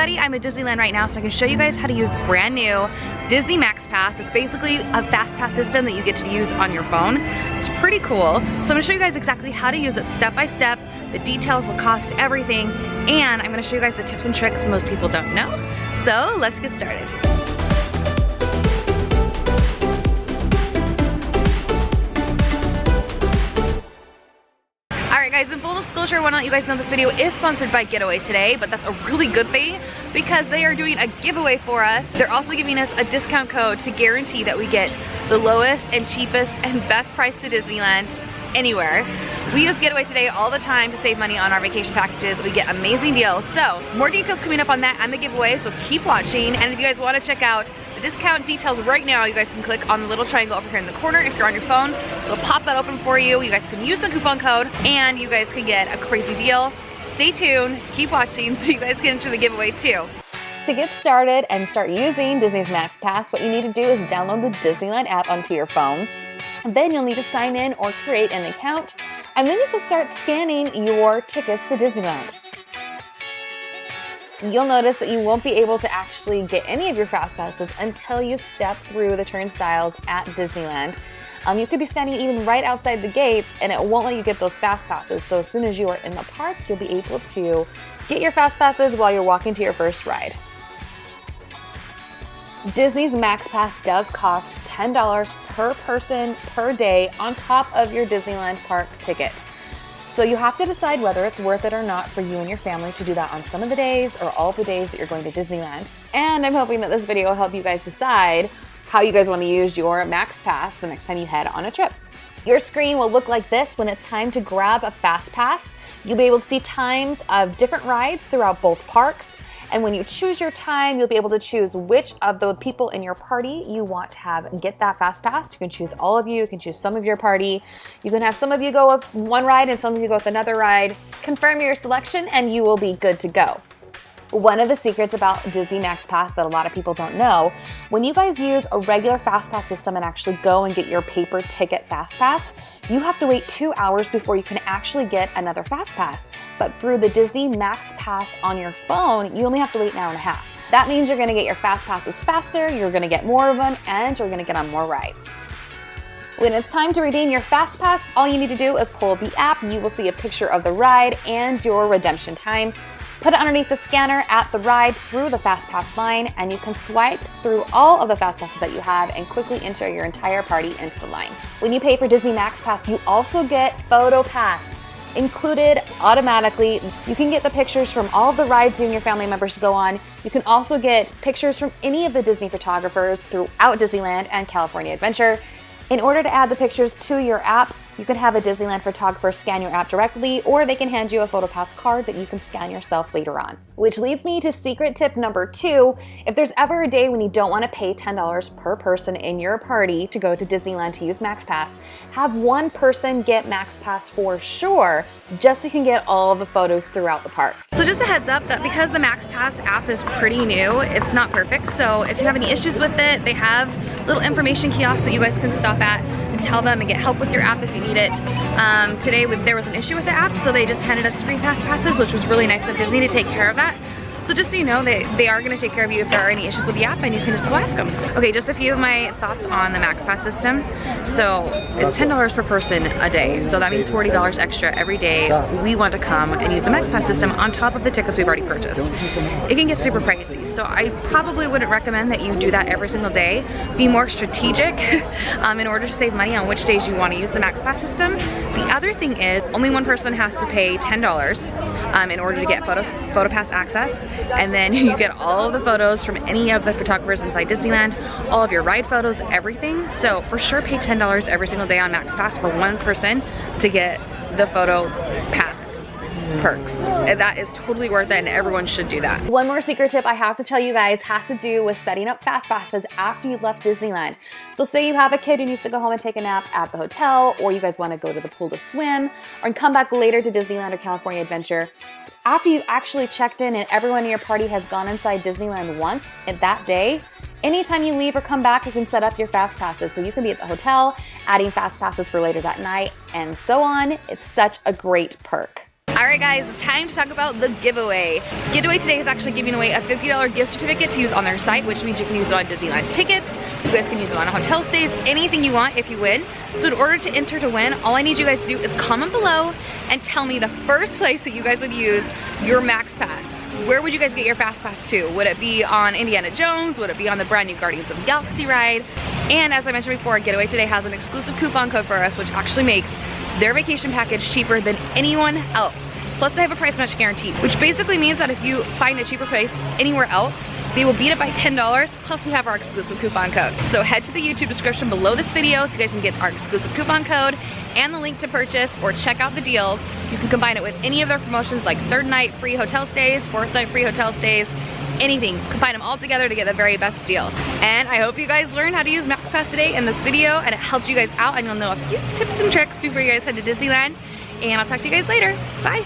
everybody, I'm at Disneyland right now, so I can show you guys how to use the brand new Disney MaxPass. It's basically a FastPass system that you get to use on your phone. It's pretty cool. So I'm gonna show you guys exactly how to use it step by step, the details, the cost, everything, and I'm gonna show you guys the tips and tricks most people don't know. So let's get started. Alright guys, in full disclosure, I want to let you guys know this video is sponsored by Getaway today, but that's a really good thing because they are doing a giveaway for us. They're also giving us a discount code to guarantee that we get the lowest and cheapest and best price to Disneyland anywhere. We use Getaway today all the time to save money on our vacation packages. We get amazing deals. So more details coming up on that and the giveaway, so keep watching. And if you guys want to check out the discount details right now, you guys can click on the little triangle over here in the corner. If you're on your phone, it'll pop that open for you. You guys can use the coupon code and you guys can get a crazy deal. Stay tuned, keep watching so you guys can enter the giveaway too. To get started and start using Disney's MaxPass, what you need to do is download the Disneyland app onto your phone. Then you'll need to sign in or create an account, and then you can start scanning your tickets to Disneyland. You'll notice that you won't be able to actually get any of your FastPasses until you step through the turnstiles at Disneyland. You could be standing even right outside the gates and it won't let you get those FastPasses. So as soon as you are in the park, you'll be able to get your FastPasses while you're walking to your first ride. Disney's MaxPass does cost $10 per person per day on top of your Disneyland park ticket. So you have to decide whether it's worth it or not for you and your family to do that on some of the days or all of the days that you're going to Disneyland. And I'm hoping that this video will help you guys decide how you guys want to use your MaxPass the next time you head on a trip. Your screen will look like this when it's time to grab a FastPass. You'll be able to see times of different rides throughout both parks. And when you choose your time, you'll be able to choose which of the people in your party you want to get that FastPass. You can choose all of you can choose some of your party. You can have some of you go with one ride and some of you go with another ride. Confirm your selection and you will be good to go. One of the secrets about Disney MaxPass that a lot of people don't know, when you guys use a regular FastPass system and actually go and get your paper ticket FastPass, you have to wait 2 hours before you can actually get another FastPass. But through the Disney MaxPass on your phone, you only have to wait an hour and a half. That means you're gonna get your FastPasses faster, you're gonna get more of them, and you're gonna get on more rides. When it's time to redeem your FastPass, all you need to do is pull up the app. You will see a picture of the ride and your redemption time. Put it underneath the scanner at the ride through the FastPass line, and you can swipe through all of the FastPasses that you have and quickly enter your entire party into the line. When you pay for Disney MaxPass, you also get PhotoPass included automatically. You can get the pictures from all of the rides you and your family members go on. You can also get pictures from any of the Disney photographers throughout Disneyland and California Adventure. In order to add the pictures to your app, you can have a Disneyland photographer scan your app directly, or they can hand you a PhotoPass card that you can scan yourself later on. Which leads me to secret tip number 2. If there's ever a day when you don't want to pay $10 per person in your party to go to Disneyland to use MaxPass, have one person get MaxPass for sure, just so you can get all of the photos throughout the parks. So just a heads up that because the MaxPass app is pretty new, it's not perfect. So if you have any issues with it, they have little information kiosks that you guys can stop at and tell them and get help with your app if you need it. Today there was an issue with the app, so they just handed us free FastPasses, which was really nice of Disney to take care of that. So just so you know, they are going to take care of you if there are any issues with the app, and you can just go ask them. Okay, just a few of my thoughts on the MaxPass system. So it's $10 per person a day, so that means $40 extra every day we want to come and use the MaxPass system on top of the tickets we've already purchased. It can get super pricey, so I probably wouldn't recommend that you do that every single day. Be more strategic in order to save money on which days you want to use the MaxPass system. The other thing is only one person has to pay $10 in order to get PhotoPass access. And then you get all of the photos from any of the photographers inside Disneyland, all of your ride photos, everything. So for sure pay $10 every single day on MaxPass for one person to get the PhotoPass perks. That is totally worth it and everyone should do that. One more secret tip I have to tell you guys has to do with setting up FastPasses after you've left Disneyland. So say you have a kid who needs to go home and take a nap at the hotel, or you guys want to go to the pool to swim, or come back later to Disneyland or California Adventure. After you've actually checked in and everyone in your party has gone inside Disneyland once that day, anytime you leave or come back, you can set up your FastPasses. So you can be at the hotel, adding FastPasses for later that night, and so on. It's such a great perk. Alright guys, it's time to talk about the giveaway. Giveaway today is actually giving away a $50 gift certificate to use on their site, which means you can use it on Disneyland tickets, you guys can use it on hotel stays, anything you want if you win. So in order to enter to win, all I need you guys to do is comment below and tell me the first place that you guys would use your MaxPass. Where would you guys get your FastPass to? Would it be on Indiana Jones? Would it be on the brand new Guardians of the Galaxy ride? And as I mentioned before, Giveaway today has an exclusive coupon code for us, which actually makes their vacation package cheaper than anyone else. Plus they have a price match guarantee, which basically means that if you find a cheaper price anywhere else, they will beat it by $10, plus we have our exclusive coupon code. So head to the YouTube description below this video so you guys can get our exclusive coupon code and the link to purchase, or check out the deals. You can combine it with any of their promotions like 3rd night free hotel stays, 4th night free hotel stays, anything. Combine them all together to get the very best deal. And I hope you guys learned how to use MaxPass today in this video and it helped you guys out and you'll know a few tips and tricks before you guys head to Disneyland. And I'll talk to you guys later. Bye.